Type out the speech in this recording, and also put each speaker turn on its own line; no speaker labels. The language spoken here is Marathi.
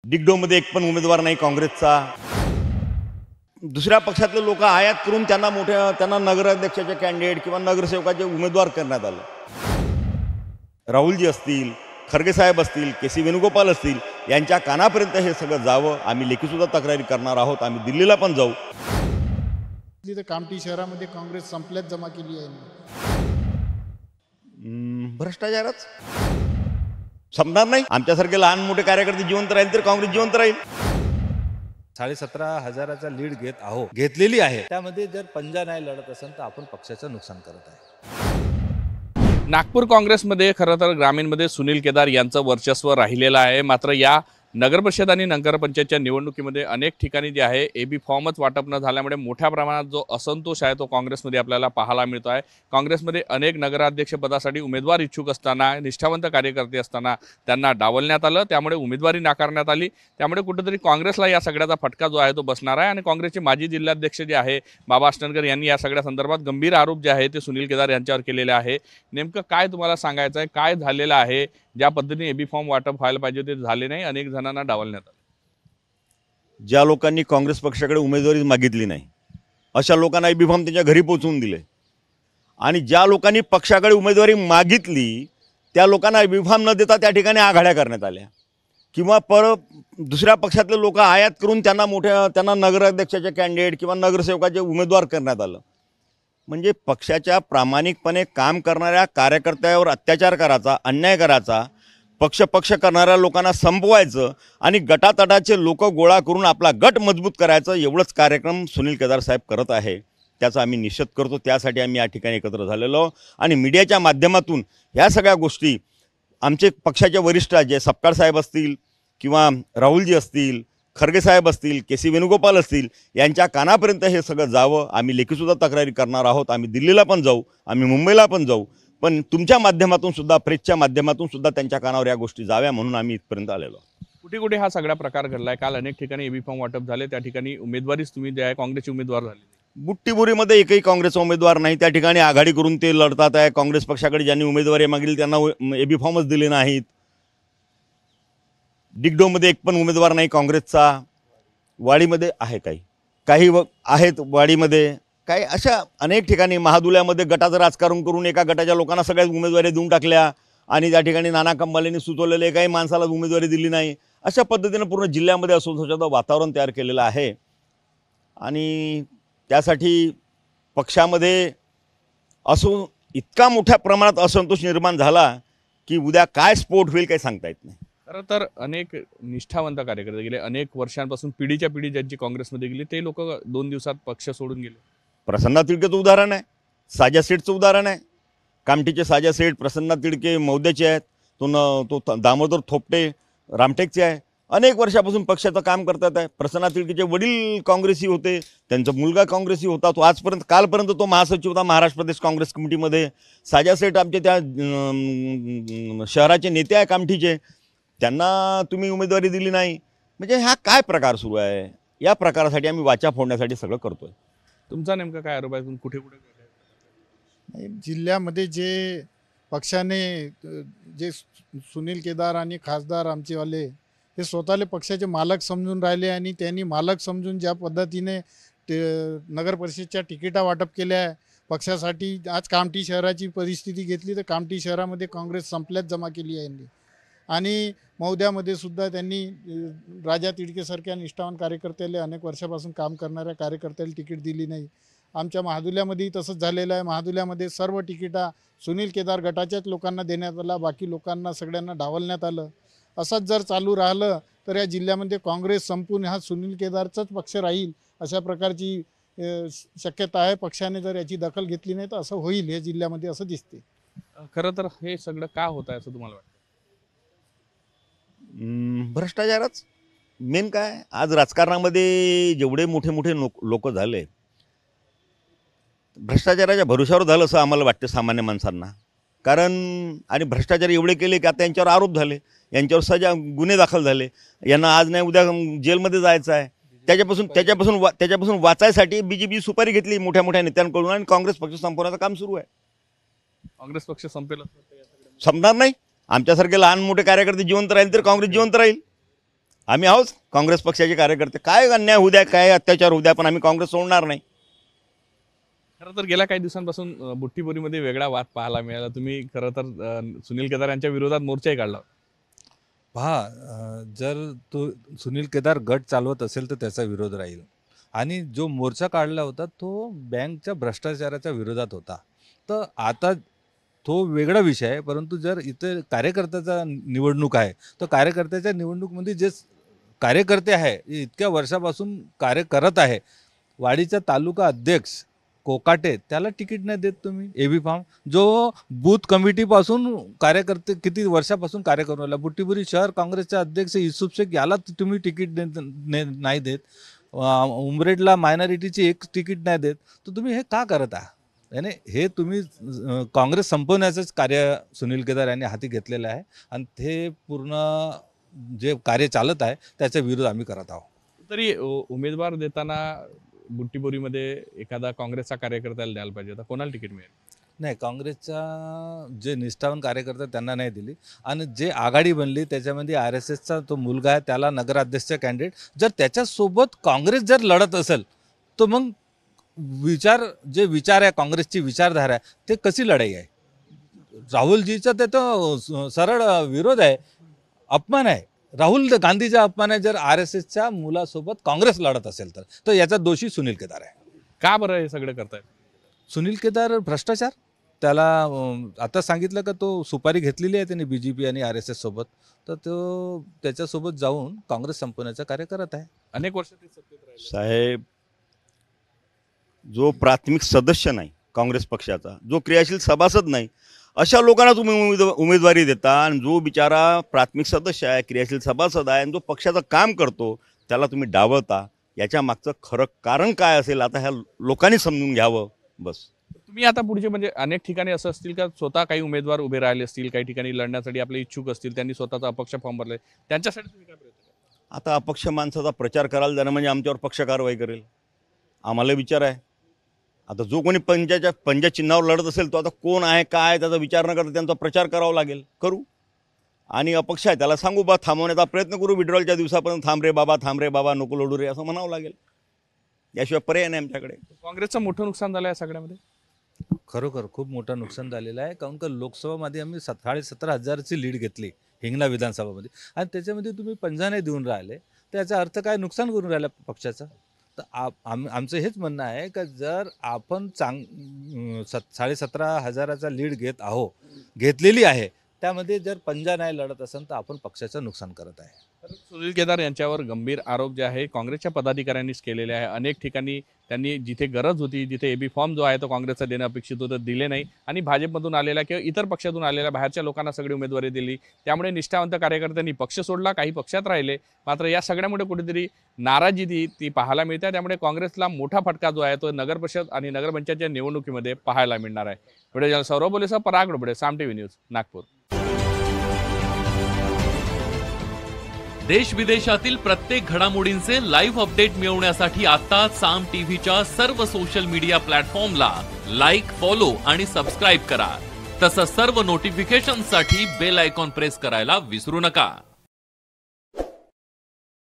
डिगडोमध्ये एक पण उमेदवार नाही काँग्रेसचा। दुसऱ्या पक्षातले लोक आयात करून त्यांना नगराध्यक्षाचे कॅन्डिडेट किंवा नगरसेवकाचे उमेदवार करण्यात आलं। राहुलजी असतील, खरगे साहेब असतील, के.सी. वेणुगोपाल असतील, यांच्या कानापर्यंत हे सगळं जावं। आम्ही लेखीसुद्धा तक्रारी करणार आहोत, आम्ही दिल्लीला पण जाऊ।
तिथे कामठी शहरामध्ये काँग्रेस संपल्यात जमा केली आहे।
भ्रष्टाचारच संपणार नाही। आमच्यासारखे लहान मोठे कार्यकर्ते जिवंत राहील तर काँग्रेस जिवंत राहील।
17,500चा लीड घेतलेली आहे। त्यामध्ये जर पंजा नाही लढत असेल तर आपण पक्षाचं नुकसान करत आहे।
नागपूर काँग्रेसमध्ये खरं तर ग्रामीणमध्ये सुनील केदार यांचं वर्चस्व राहिलेलं आहे। मात्र या नगरपरिषद आणि नगरपंचायतच्या निवडणुकीमध्ये अनेक ठिकाणी जे आहे एबी फॉर्मच वाटप न झाल्यामुळे मोठ्या प्रमाणात जो असंतोष आहे तो काँग्रेसमध्ये आपल्याला पाहायला मिळतो आहे। काँग्रेसमध्ये अनेक नगराध्यक्षपदासाठी उमेदवार इच्छुक असताना, निष्ठावंत कार्यकर्ते असताना त्यांना डावलण्यात आलं, त्यामुळे उमेदवारी नाकारण्यात आली। त्यामुळे कुठेतरी काँग्रेसला या सगळ्याचा फटका जो आहे तो बसणार आहे। आणि काँग्रेसचे माजी जिल्हाध्यक्ष जे आहे बाबा अष्टनकर यांनी या सगळ्या संदर्भात गंभीर आरोप जे आहे ते सुनील केदार यांच्यावर केलेले आहे। नेमकं काय तुम्हाला सांगायचं आहे, काय झालेलं आहे? ज्या पद्धतीने एबी फॉर्म वाटप व्हायला पाहिजे ते झाले नाही, अनेक जणांना डावलण्यात आलं।
ज्या लोकांनी काँग्रेस पक्षाकडे उमेदवारी मागितली नाही अशा लोकांना एबी फॉर्म त्यांच्या घरी पोहोचवून दिले, आणि ज्या लोकांनी पक्षाकडे उमेदवारी मागितली त्या लोकांना एबी फॉर्म न देता त्या ठिकाणी आघाड्या करण्यात आल्या, किंवा दुसऱ्या पक्षातले लोक आयात करून त्यांना नगराध्यक्षाचे कॅन्डिडेट किंवा नगरसेवकाचे उमेदवार करण्यात आलं। म्हणजे पक्षाच्या प्रामाणिकपणे काम करणाऱ्या कार्यकर्त्यावर अत्याचार करायचा, अन्याय करायचा, पक्ष करणाऱ्या लोकांना संपवायचं आणि गटातटाचे लोक गोळा करून आपला गट मजबूत करायचं, एवढंच कार्यक्रम सुनील केदार साहेब करत आहे। त्याचा आम्ही निषेध करतो। त्यासाठी आम्ही या ठिकाणी एकत्र झालेलो आणि मीडियाच्या माध्यमातून ह्या सगळ्या गोष्टी आमचे पक्षाचे वरिष्ठ जे सपकाळ साहेब असतील किंवा राहुलजी असतील, खरगे साहेब असतील, के.सी. वेणुगोपाल असतील, यांच्या कानापर्यंत हे सगळं जावं। आम्ही लेखीसुद्धा तक्रारी करणार आहोत, आम्ही दिल्लीला पण जाऊ, आम्ही मुंबईला पण जाऊ, पण तुमच्या माध्यमातून सुद्धा, प्रेसच्या माध्यमातून सुद्धा त्यांच्या कानावर या गोष्टी जाव्या म्हणून आम्ही इथपर्यंत आलेलो।
कुठे कुठे हा सगळा प्रकार घडलाय? काल अनेक ठिकाणी एबी फॉर्म वाटप झाले, त्या ठिकाणी उमेदवारीच तुम्ही जे आहे काँग्रेसचे उमेदवार झाले।
बुट्टीबोरीमध्ये एकही काँग्रेसचा उमेदवार नाही, त्या ठिकाणी आघाडी करून ते लढतात आहे। काँग्रेस पक्षाकडे ज्यांनी उमेदवारी मागितली त्यांना एबी फॉर्मच दिले नाहीत। डिगडोमध्ये एक पण उमेदवार नाही काँग्रेसचा। वाडीमध्ये आहे काही आहेत, वाडीमध्ये काही अशा अनेक ठिकाणी महादुल्यामध्ये गटाचं राजकारण करून एका गटाच्या लोकांना सगळ्याच उमेदवारी देऊन टाकल्या, आणि त्या ठिकाणी नाना कंबालेंनी सुचवलेले काही माणसाला उमेदवारी दिली नाही। अशा पद्धतीनं पूर्ण जिल्ह्यामध्ये असंतोषाचं वातावरण तयार केलेलं आहे, आणि त्यासाठी पक्षामध्ये इतका मोठ्या प्रमाणात असंतोष निर्माण झाला की उद्या काय स्फोट होईल काही सांगता येत नाही।
खरं तर अनेक निष्ठावंत कार्यकर्ते गेले, अनेक वर्षांपासून पिढीच्या पिढी ज्यांची काँग्रेसमध्ये गेली ते लोक 2 दिवसात पक्ष सोडून गेले।
प्रसन्ना तिडकेचं उदाहरण आहे, साजा सेठचं उदाहरण आहे। कामठीचे साजा सेठ, प्रसन्ना तिडके मौद्याचे आहेत, तो दामोदर थोपटे रामटेकचे आहे। अनेक वर्षापासून पक्षाचं काम करतात आहे। प्रसन्ना तिडकेचे वडील काँग्रेसी होते, त्यांचा मुलगा काँग्रेसी होता, तो कालपर्यंत तो महासचिव होता महाराष्ट्र प्रदेश काँग्रेस कमिटीमध्ये। साजा सेठ आमचे त्या शहराचे नेते आहे कामठीचे, त्यांना तुम्ही उमेदवारी दिली नाही। म्हणजे हा काय प्रकार सुरू आहे? या प्रकारासाठी आम्ही वाचा फोडण्यासाठी सगळं करतोय।
तुमचा नेमका काय आरोप आहे? कुठे कुठे
जिल्ह्यामध्ये जे पक्षाने जे सुनील केदार आणि खासदार आमचेवाले हे स्वतःले पक्षाचे मालक समजून राहिले, आणि त्यांनी मालक समजून ज्या पद्धतीने नगर परिषदच्या तिकिटा वाटप केल्या आहे पक्षासाठी, आज कामठी शहराची परिस्थिती घेतली तर कामठी शहरामध्ये काँग्रेस संपल्यात जमा केली आहे। आणि मौद्यामध्ये सुद्धा त्यांनी राजा तिडकेसारख्या निष्ठावान कार्यकर्त्याला, अनेक वर्षापासून काम करणाऱ्या कार्यकर्त्याला तिकीट दिली नाही। आमच्या महादुल्यामध्येही तसंच झालेलं आहे। महादुल्यामध्ये सर्व तिकिटा सुनील केदार गटाच्याच लोकांना देण्यात आला, बाकी लोकांना सगळ्यांना डावलण्यात आलं। असंच जर चालू राहिलं तर या जिल्ह्यामध्ये काँग्रेस संपून हा सुनील केदारचाच पक्ष राहील अशा प्रकारची शक्यता आहे। पक्षाने जर याची दखल घेतली नाही तर असं होईल या जिल्ह्यामध्ये, असं दिसते।
खरं तर हे सगळं का होत आहे असं तुम्हाला वाटतं?
भ्रष्टाचारच मेन काय। आज राजकारणामध्ये जेवढे मोठे मोठे लोक झाले, भ्रष्टाचाराच्या भरोशावर झालं असं आम्हाला वाटतं सामान्य माणसांना। आणि भ्रष्टाचार एवढे केले की आता यांच्यावर आरोप झाले, यांच्यावर गुन्हे दाखल झाले, यांना आज नाही उद्या जेलमध्ये जायचं आहे। त्याच्यापासून वाचायसाठी बीजेपी सुपारी घेतली मोठ्या मोठ्या नेत्यांकडून, आणि काँग्रेस पक्ष संपवण्याचं काम सुरू आहे।
काँग्रेस पक्ष संपेल
संपणार नाही। आमच्यासारखे लहान मोठे कार्यकर्ते जिवंत राहील तर काँग्रेस जिवंत राहील। आम्ही आहोत काँग्रेस पक्षाचे कार्यकर्ते. काय अन्याय होऊ द्या, काय अत्याचार होऊ द्या, पण आम्ही काँग्रेस सोडणार नाही.
खरं तर गेल्या काही दिवसांपासून बुट्टीबोरीमध्ये वेगळा वाद पाहायला मिळाला. तुम्ही खरं तर सुनील केदार यांच्या विरोधात मोर्चाही काढला.
पहा, जर तो सुनील केदार गट चालवत असेल तर त्याचा विरोध राहील. आणि जो मोर्चा काढला होता तो बँकच्या भ्रष्टाचाराच्या विरोधात होता. तर आता तो वेगळा विषय आहे. परंतु जर इथे कार्यकर्त्याचा निवडणूक आहे तर कार्यकर्त्याच्या निवडणूकमध्ये जे कार्यकर्ते आहे इतक्या वर्षापासून कार्य करत आहे, वाडीचा तालुका अध्यक्ष कोकाटे त्याला तिकीट नाही देत तुम्ही. एबी फॉर्म जो बूथ कमिटीपासून कार्यकर्ते किती वर्षापासून कार्य करून राहिला. बुट्टीबोरी शहर काँग्रेसचे अध्यक्ष युसुफ शेख याला तुम्ही तिकीट नाही देत. उमरेडला मायनॉरिटीची एक तिकीट नाही देत. तर तुम्ही हे का करत आहात? याने हे तुम्ही काँग्रेस संपवण्याचंच कार्य सुनील केदार यांनी हाती घेतलेलं आहे. आणि ते पूर्ण जे कार्य चालत आहे त्याचा विरोध आम्ही करत आहोत.
तरी उमेदवार देताना बुट्टीबोरीमध्ये एखादा काँग्रेसचा कार्यकर्त्याला द्यायला पाहिजे. आता कोणाला तिकीट मिळेल?
नाही, काँग्रेसचा जे निष्ठावान कार्यकर्ता त्यांना नाही दिली. आणि जे आघाडी बनली त्याच्यामध्ये RSSचा तो मुलगा आहे त्याला नगराध्यक्ष कॅन्डिडेट. जर त्याच्यासोबत काँग्रेस जर लढत असेल तर मग जे विचार आहे काँग्रेसची विचारधारा आहे ते कशी लढाई आहे? राहुलजीचा ते तो सरळ विरोध आहे, अपमान आहे. राहुल गांधीचा अपमान आहे जर RSSच्या मुलासोबत काँग्रेस लढत असेल तर याचा दोषी सुनील केदार आहे.
का बरं हे सगळं करतायत?
सुनील केदार भ्रष्टाचार, त्याला आता सांगितलं का तो सुपारी घेतलेली आहे त्याने BJP आणि RSS सोबत. तर तो त्याच्यासोबत जाऊन काँग्रेस संपवण्याचं कार्य करत आहे.
अनेक वर्ष ते सत्तेत राहिले.
साहेब, जो प्राथमिक सदस्य नाही काँग्रेस पक्षाचा, जो क्रियाशील सभासद नाही, अशा लोकांना तुम्ही उमेदवारी देता. आणि जो बिचारा प्राथमिक सदस्य आहे, क्रियाशील सभासद आहे आणि जो पक्षाचं काम करतो त्याला तुम्ही डावलता. याच्या मागचं खरं कारण काय असेल आता ह्या लोकांनी समजून घ्यावं बस.
तुम्ही आता पुढचे म्हणजे अनेक ठिकाणी असं असतील का स्वतः काही उमेदवार उभे राहिले असतील, काही ठिकाणी लढण्यासाठी आपले इच्छुक असतील, त्यांनी स्वतःचा अपक्ष फॉर्म भरले, त्यांच्यासाठी तुम्ही काय प्रयत्न करा?
आता अपक्ष माणसाचा प्रचार करायला जाणं म्हणजे आमच्यावर पक्ष कारवाई करेल. आम्हाला विचार आहे. आता जो कोणी पंजा चिन्हावर लढत असेल तो आता कोण आहे काय त्याचा विचार न करता त्यांचा प्रचार करावा लागेल, करू. आणि अपक्ष आहे त्याला सांगू बा थांबवण्याचा प्रयत्न करू, विड्रॉलच्या दिवसापर्यंत थांब रे बाबा नको लढू रे असं म्हणावं लागेल. याशिवाय पर्याय नाही आमच्याकडे.
काँग्रेसचं मोठं नुकसान झालं या सगळ्यामध्ये.
खरोखर खूप मोठं नुकसान झालेलं आहे. कारण का लोकसभामध्ये आम्ही 17,500ची लीड घेतली हिंगणा विधानसभामध्ये. आणि त्याच्यामध्ये तुम्ही पंजा नाही देऊन राहिले तर याचा अर्थ काय? नुकसान करून राहिला पक्षाचं. तर आमचं हेच म्हणणं आहे का जर आपण 17,500चा लीड घेतलेली आहे त्यामध्ये जर पंजा नाही लढत असेल तर आपण पक्षाचं नुकसान करत आहे.
सुनील केदार यांच्यावर गंभीर आरोप जे आहे काँग्रेसच्या पदाधिकाऱ्यांनीच केलेले आहे. अनेक ठिकाणी त्यांनी जिथे गरज होती जिथे एबी फॉर्म जो आहे तो काँग्रेसचा देणं अपेक्षित होतं दिले नाही. आणि भाजपमधून आलेल्या किंवा इतर पक्षातून आलेल्या बाहेरच्या लोकांना सगळी उमेदवारी दिली. त्यामुळे निष्ठावंत कार्यकर्त्यांनी पक्ष सोडला, काही पक्षात राहिले. मात्र या सगळ्यामुळे कुठेतरी नाराजी ती पाहायला मिळते. त्यामुळे काँग्रेसला मोठा फटका जो आहे तो नगर परिषद आणि नगरपंचायतच्या निवडणुकीमध्ये पाहायला मिळणार आहे. व्हिडिओ सौरभ बोलेसह पराग डोबळे, साम TV न्यूज, नागपूर.
देश विदेशातील प्रत्येक घडामोडींचे लाईव्ह अपडेट मिळवण्यासाठी आता साम टीव्हीच्या सर्व सोशल मीडिया प्लॅटफॉर्मला लाईक, फॉलो आणि सबस्क्राईब करा. तसंच सर्व नोटिफिकेशनसाठी बेल आयकॉन प्रेस करायला विसरू नका.